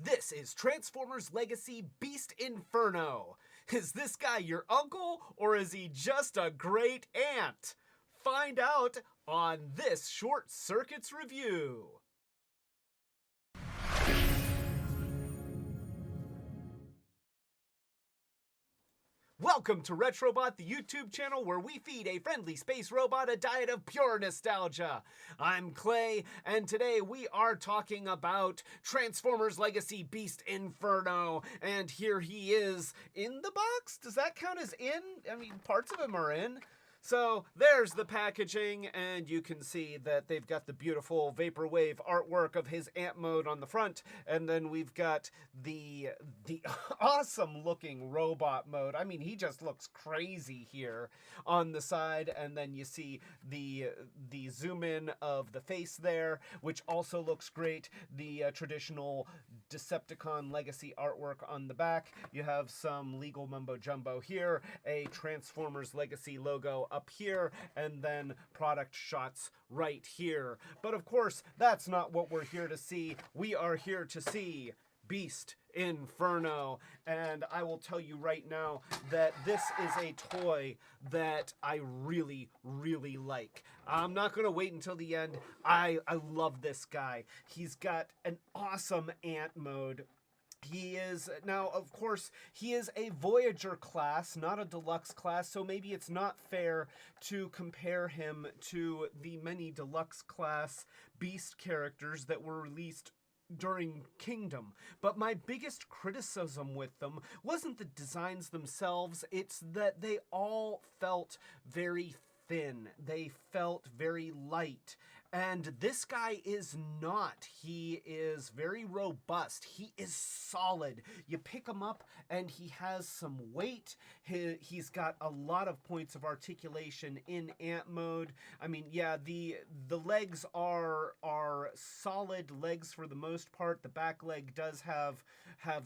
This is Transformers Legacy Beast Inferno. Is this guy your uncle, or is he just a great aunt? Find out on this Short Circuits review. Welcome to Retrobot, the YouTube channel where we feed a friendly space robot a diet of pure nostalgia. I'm Clay, and today we are talking about Transformers Legacy Beast Inferno, and here he is in the box. Does that count as in? I mean, parts of him are in. So there's the packaging, and you can see that they've got the beautiful vaporwave artwork of his ant mode on the front, and then we've got the awesome looking robot mode. I mean, he just looks crazy here on the side, and then you see the zoom in of the face there, which also looks great. The traditional Decepticon Legacy artwork on the back. You have some legal mumbo jumbo here, a Transformers Legacy logo up here, and then product shots right here. But of course, that's not what we're here to see. We are here to see Beast Inferno, and I will tell you right now that this is a toy that I really like. I'm not going to wait until the end. I love this guy. He's got an awesome ant mode. He is, now, of course, he is a Voyager class, not a deluxe class, so maybe it's not fair to compare him to the many deluxe class Beast characters that were released during Kingdom. But my biggest criticism with them wasn't the designs themselves, it's that they all felt very thin. They felt very light. And this guy is not. He is very robust. He is solid. You pick him up and he has some weight. He's got a lot of points of articulation in ant mode. I mean, yeah, the legs are solid legs for the most part. The back leg does have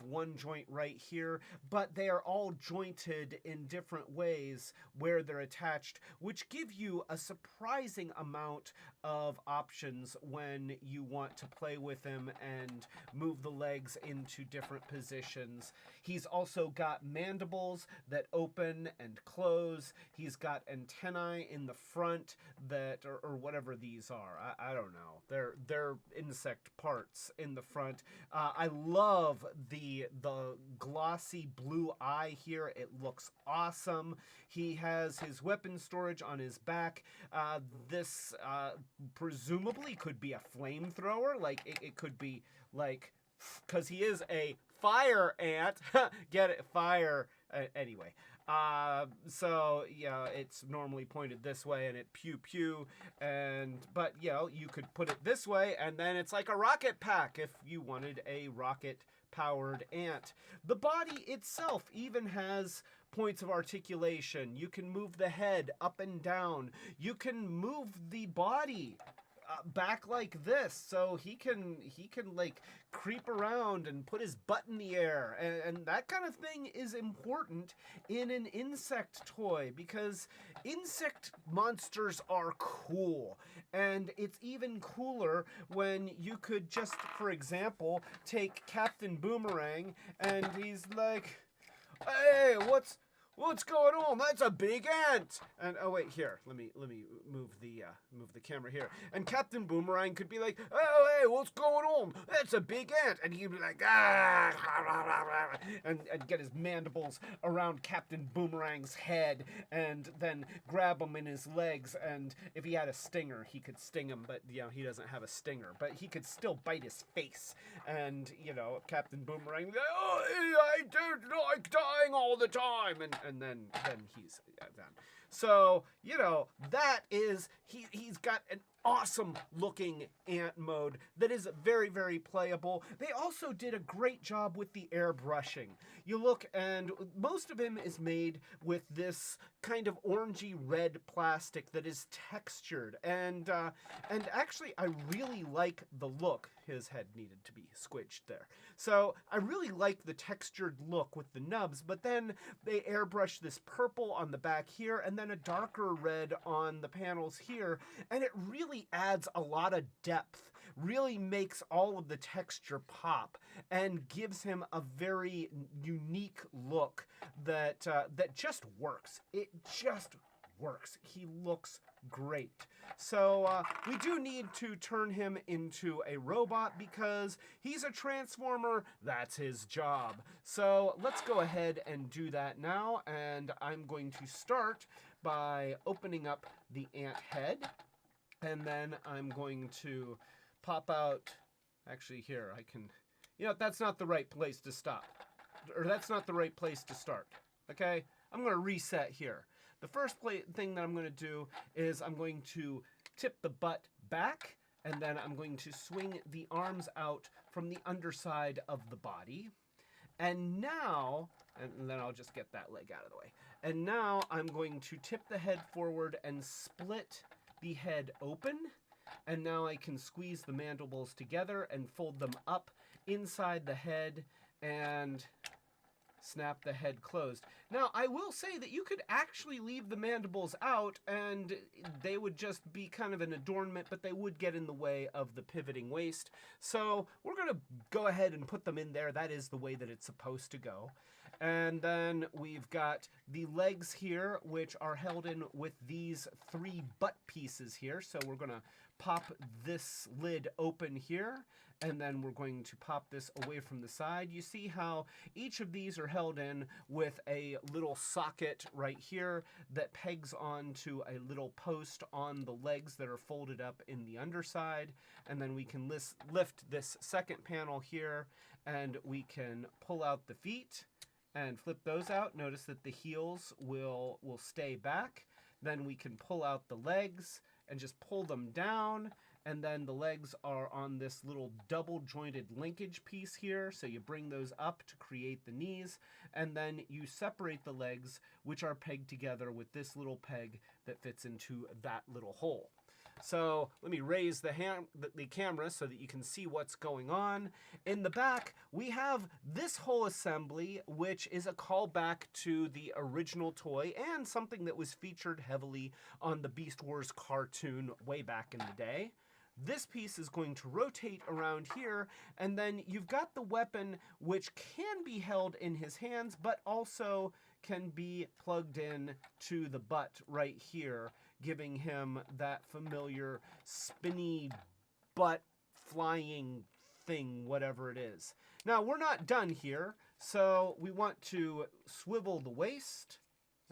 one joint right here, but they are all jointed in different ways where they're attached, which give you a surprising amount of options when you want to play with him and move the legs into different positions. He's also got mandibles that open and close. He's got antennae in the front that, or whatever these are. I don't know. They're insect parts in the front. I love the glossy blue eye here. It looks awesome. He has his weapon storage on his back. This presumably could be a flamethrower. Like, it could be, like, because he is a fire ant. Get it? Fire. Anyway. So, yeah, it's normally pointed this way, and it pew, but, you know, you could put it this way, and then it's like a rocket pack if you wanted a rocket-powered ant. The body itself even has points of articulation. You can move the head up and down. You can move the body back like this, so he can like creep around and put his butt in the air, and that kind of thing is important in an insect toy because insect monsters are cool, and it's even cooler when you could just, for example, take Captain Boomerang and he's like, hey, what's going on? That's a big ant. And oh wait, here, let me move the camera here. And Captain Boomerang could be like, oh hey, what's going on? That's a big ant. And he'd be like, and get his mandibles around Captain Boomerang's head, and then grab him in his legs. And if he had a stinger, he could sting him. But you know, he doesn't have a stinger. But he could still bite his face. And you know, Captain Boomerang, oh, I don't like dying all the time. And then he's done. So, you know, that is, he's got an awesome looking ant mode that is very playable. They also did a great job with the airbrushing. You look, and most of him is made with this kind of orangey red plastic that is textured, and actually I really like the look. His head needed to be squidged there. So I really like the textured look with the nubs, but then they airbrush this purple on the back here and then a darker red on the panels here, and it really adds a lot of depth really makes all of the texture pop and gives him a very unique look that that just works. It just works. He looks great. So we do need to turn him into a robot because he's a Transformer. That's his job. So let's go ahead and do that now. And I'm going to start by opening up the ant head. And then I'm going to pop out, actually here, I can, that's not the right place to stop. Or that's not the right place to start. Okay? I'm going to reset here. The first thing that I'm going to do is I'm going to tip the butt back, and then I'm going to swing the arms out from the underside of the body. And now, and then I'll just get that leg out of the way. And now I'm going to tip the head forward and split the head open. And now I can squeeze the mandibles together and fold them up inside the head and snap the head closed. Now, I will say that you could actually leave the mandibles out and they would just be kind of an adornment, but they would get in the way of the pivoting waist. So we're going to go ahead and put them in there. That is the way that it's supposed to go. And then we've got the legs here, which are held in with these 3 butt pieces here. So we're going to pop this lid open here, and then we're going to pop this away from the side. You see how each of these are held in with a little socket right here that pegs onto a little post on the legs that are folded up in the underside. And then we can lift this second panel here, and we can pull out the feet and flip those out. Notice that the heels will stay back. Then we can pull out the legs and just pull them down, and then the legs are on this little double jointed linkage piece here, so you bring those up to create the knees, and then you separate the legs, which are pegged together with this little peg that fits into that little hole. So let me raise the camera so that you can see what's going on. In the back, we have this whole assembly, which is a callback to the original toy and something that was featured heavily on the Beast Wars cartoon way back in the day. This piece is going to rotate around here, and then you've got the weapon, which can be held in his hands, but also can be plugged in to the butt right here, giving him that familiar spinny butt flying thing, whatever it is. Now, we're not done here, so we want to swivel the waist,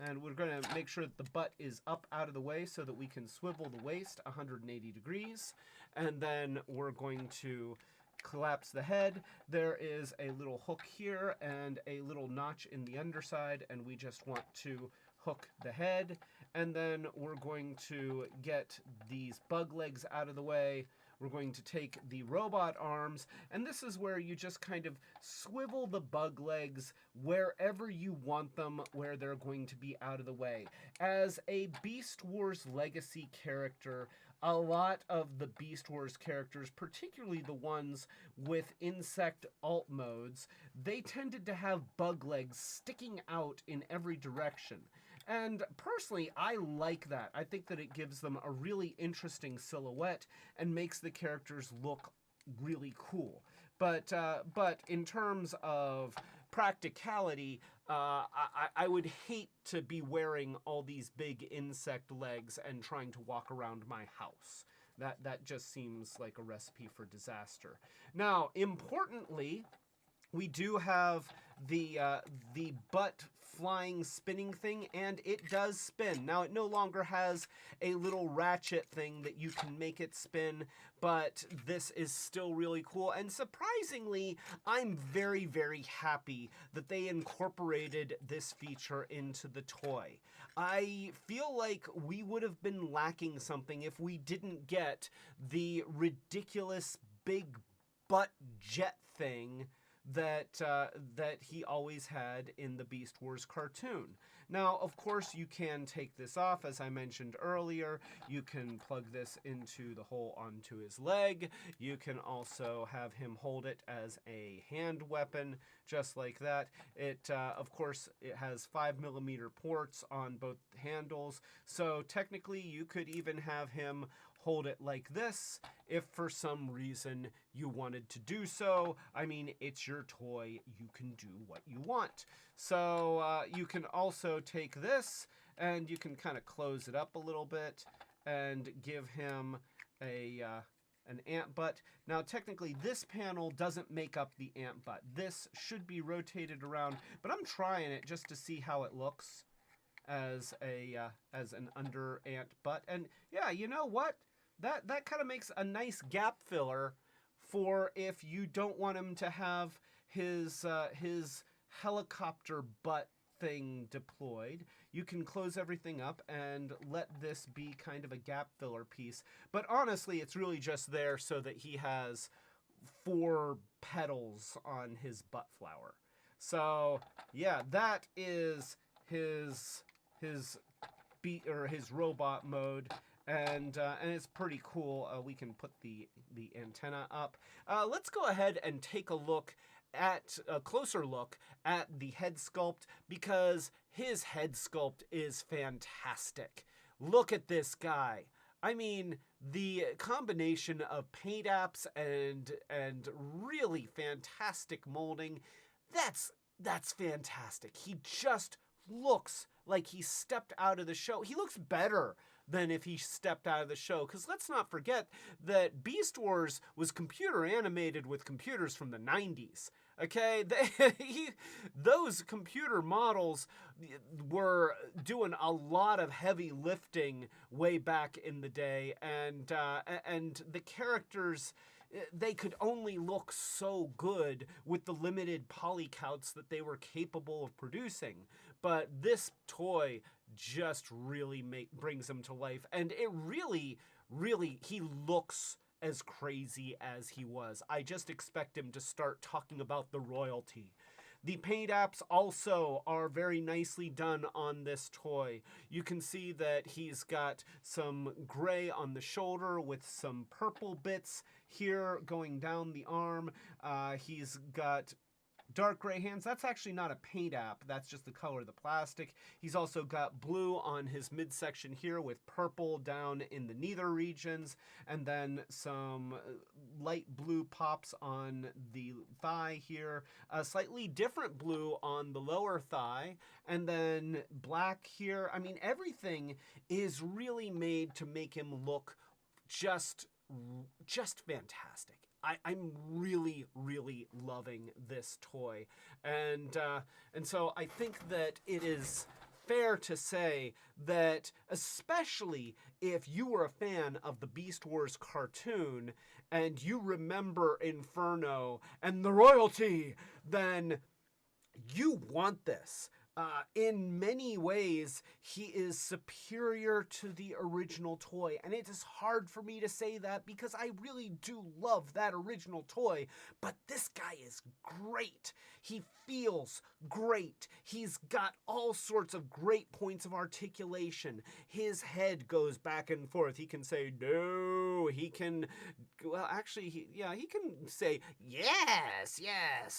and we're going to make sure that the butt is up out of the way so that we can swivel the waist 180 degrees, and then we're going to collapse the head. There is a little hook here and a little notch in the underside, and we just want to hook the head, and then we're going to get these bug legs out of the way. We're going to take the robot arms, and this is where you just kind of swivel the bug legs wherever you want them, where they're going to be out of the way. As a Beast Wars Legacy character, a lot of the Beast Wars characters, particularly the ones with insect alt modes, they tended to have bug legs sticking out in every direction. And personally, I like that. I think that it gives them a really interesting silhouette and makes the characters look really cool. But in terms of practicality, I would hate to be wearing all these big insect legs and trying to walk around my house. That just seems like a recipe for disaster. Now, importantly, we do have the butt flying spinning thing, and it does spin. Now, it no longer has a little ratchet thing that you can make it spin, but this is still really cool. And surprisingly, I'm very, very happy that they incorporated this feature into the toy. I feel like we would have been lacking something if we didn't get the ridiculous big butt jet thing that he always had in the Beast Wars cartoon. Now, of course, you can take this off, as I mentioned earlier. You can plug this into the hole onto his leg. You can also have him hold it as a hand weapon, just like that. It, of course, it has 5mm ports on both handles, so technically you could even have him hold it like this if for some reason you wanted to do so. I mean, it's your toy. You can do what you want. So you can also take this and you can kind of close it up a little bit and give him an ant butt. Now, technically, this panel doesn't make up the ant butt. This should be rotated around, but I'm trying it just to see how it looks as an under ant butt. And yeah, you know what? That kind of makes a nice gap filler for if you don't want him to have his helicopter butt thing deployed. You can close everything up and let this be kind of a gap filler piece. But honestly, it's really just there so that he has 4 petals on his butt flower. So yeah, that is his robot mode. And it's pretty cool. We can put the antenna up. Let's go ahead and take a closer look at the head sculpt, because his head sculpt is fantastic. Look at this guy. I mean, the combination of paint apps and really fantastic molding, that's fantastic. He just looks like he stepped out of the show. He looks better than if he stepped out of the show, because let's not forget that Beast Wars was computer animated with computers from the 90s. Okay, those computer models were doing a lot of heavy lifting way back in the day, and the characters, they could only look so good with the limited poly counts that they were capable of producing. But this toy just really brings him to life, and it really, he looks as crazy as he was. I just expect him to start talking about the royalty. The paint apps also are very nicely done on this toy. You can see that he's got some gray on the shoulder with some purple bits here going down the arm. He's got dark gray hands. That's actually not a paint app. That's just the color of the plastic. He's also got blue on his midsection here with purple down in the nether regions, and then some light blue pops on the thigh here, a slightly different blue on the lower thigh, and then black here. I mean, everything is really made to make him look just fantastic. I'm really loving this toy, and so I think that it is fair to say that, especially if you were a fan of the Beast Wars cartoon and you remember Inferno and the royalty, then you want this. In many ways, he is superior to the original toy, and it is hard for me to say that because I really do love that original toy, but this guy is great. He feels great. He's got all sorts of great points of articulation. His head goes back and forth. He can say no. He can, well, actually, he can say yes,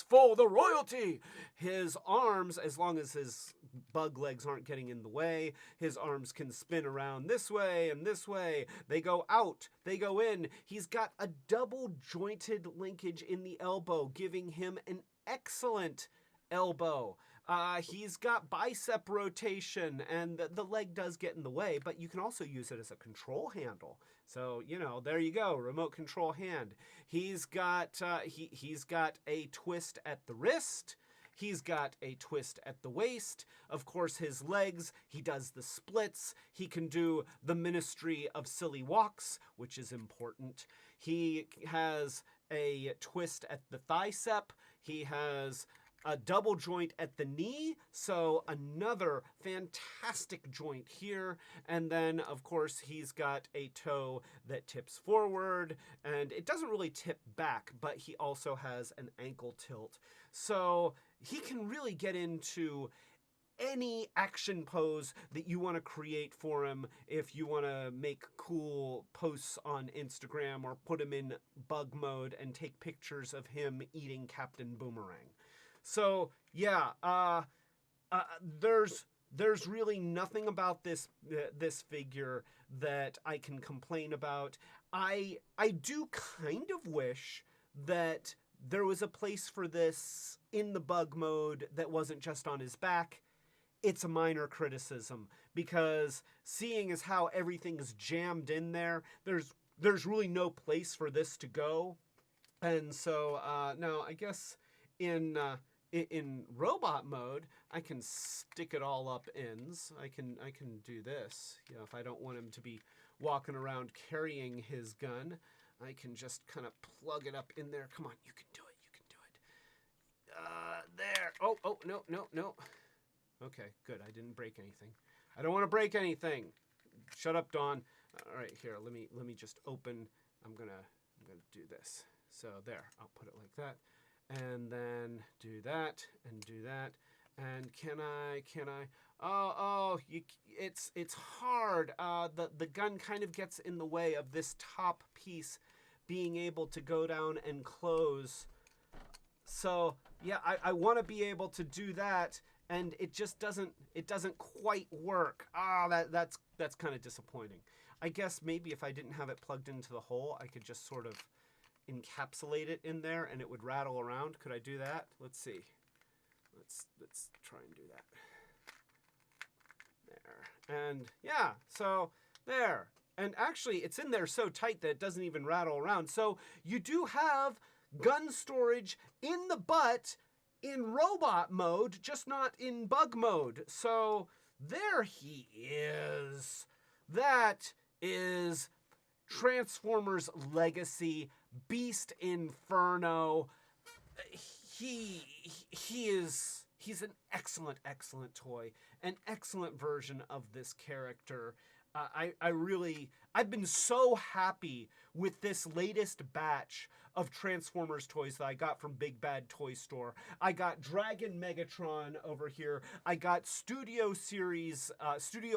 for the royalty. His arms, as long as his bug legs aren't getting in the way, his arms can spin around this way and this way. They go out, they go in. He's got a double jointed linkage in the elbow, giving him an excellent elbow. He's got bicep rotation, and the leg does get in the way, but you can also use it as a control handle. So, there you go, remote control hand. He's got he's got a twist at the wrist. He's got a twist at the waist. Of course, his legs, he does the splits. He can do the Ministry of Silly Walks, which is important. He has a twist at the thicep. He has a double joint at the knee, so another fantastic joint here. And then, of course, he's got a toe that tips forward, and it doesn't really tip back, but he also has an ankle tilt. So he can really get into any action pose that you want to create for him if you want to make cool posts on Instagram or put him in bug mode and take pictures of him eating Captain Boomerang. So, yeah, there's there's really nothing about this figure that I can complain about. I do kind of wish that there was a place for this in the bug mode that wasn't just on his back. It's a minor criticism, because seeing as how everything's jammed in there, there's really no place for this to go. And so now I guess in robot mode, I can stick it all up ends. I can do this. You know, if I don't want him to be walking around carrying his gun, I can just kind of plug it up in there. Come on, you can do it. You can do it. There. Oh, no. Okay, good. I didn't break anything. I don't want to break anything. Shut up, Dawn. All right, here. Let me just open. I'm gonna do this. So there. I'll put it like that, and then do that and do that. And can I? It's hard. The gun kind of gets in the way of this top piece being able to go down and close. So yeah, I want to be able to do that. And it just doesn't quite work. That's kind of disappointing. I guess maybe if I didn't have it plugged into the hole, I could just sort of encapsulate it in there and it would rattle around. Could I do that? Let's see. Let's try and do that. There. And yeah, so there. And actually it's in there so tight that it doesn't even rattle around. So you do have gun storage in the butt in robot mode, just not in bug mode. So there he is. That is Transformers Legacy Beast Inferno. He's an excellent toy, an excellent version of this character. I've been so happy with this latest batch of Transformers toys that I got from Big Bad Toy Store. I got Dragon Megatron over here. I got Studio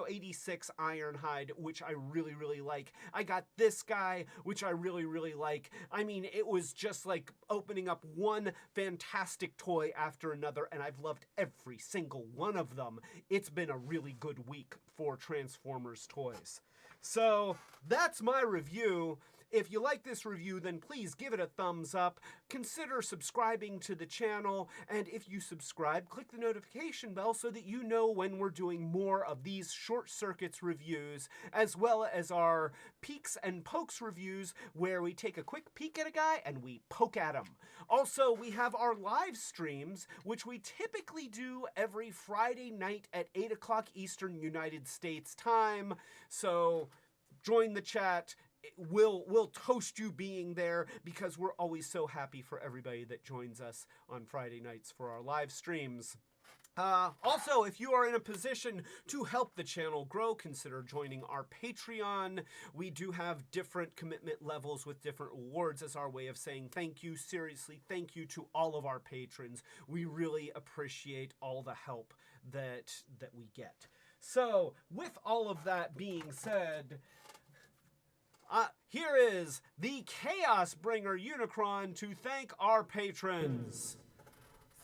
86 Ironhide, which I really like. I got this guy, which I really like. I mean, it was just like opening up one fantastic toy after another, and I've loved every single one of them. It's been a really good week for Transformers toys. So that's my review. If you like this review, then please give it a thumbs up. Consider subscribing to the channel. And if you subscribe, click the notification bell so that you know when we're doing more of these Short Circuits reviews, as well as our Peeks and Pokes reviews, where we take a quick peek at a guy and we poke at him. Also, we have our live streams, which we typically do every Friday night at 8 o'clock Eastern United States time. So join the chat. We'll toast you being there, because we're always so happy for everybody that joins us on Friday nights for our live streams. Also, if you are in a position to help the channel grow, consider joining our Patreon. We do have different commitment levels with different rewards as our way of saying thank you. Seriously, thank you to all of our patrons. We really appreciate all the help that we get. So, with all of that being said, here is the Chaos Bringer Unicron to thank our patrons.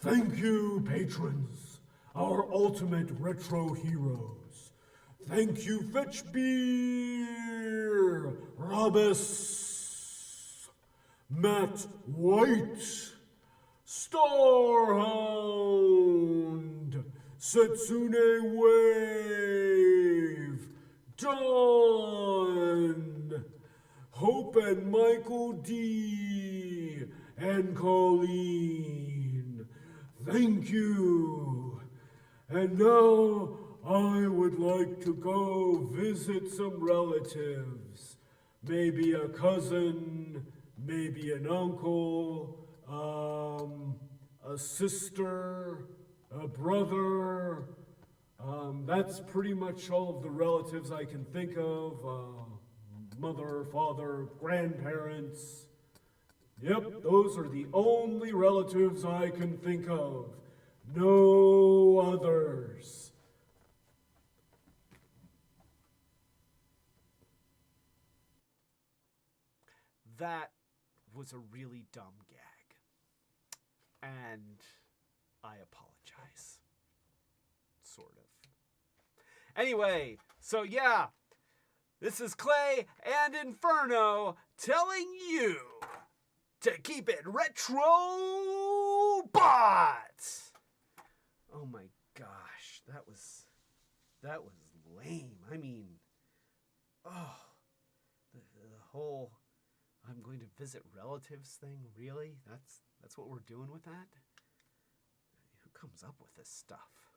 Thank you, patrons, our ultimate retro heroes. Thank you, Fetchbeer, Robus, Matt White, Starhound, Setsune Wave, Dawn, Hope and Michael D, and Colleen. Thank you. And now I would like to go visit some relatives. Maybe a cousin, maybe an uncle, a sister, a brother. That's pretty much all of the relatives I can think of. Mother, father, grandparents. Yep, those are the only relatives I can think of. No others. That was a really dumb gag. And I apologize. Sort of. Anyway, so yeah, this is Clay and Inferno telling you to keep it Retrobot! Oh my gosh, that was lame. I mean, oh, the whole I'm going to visit relatives thing, really? That's what we're doing with that? Who comes up with this stuff?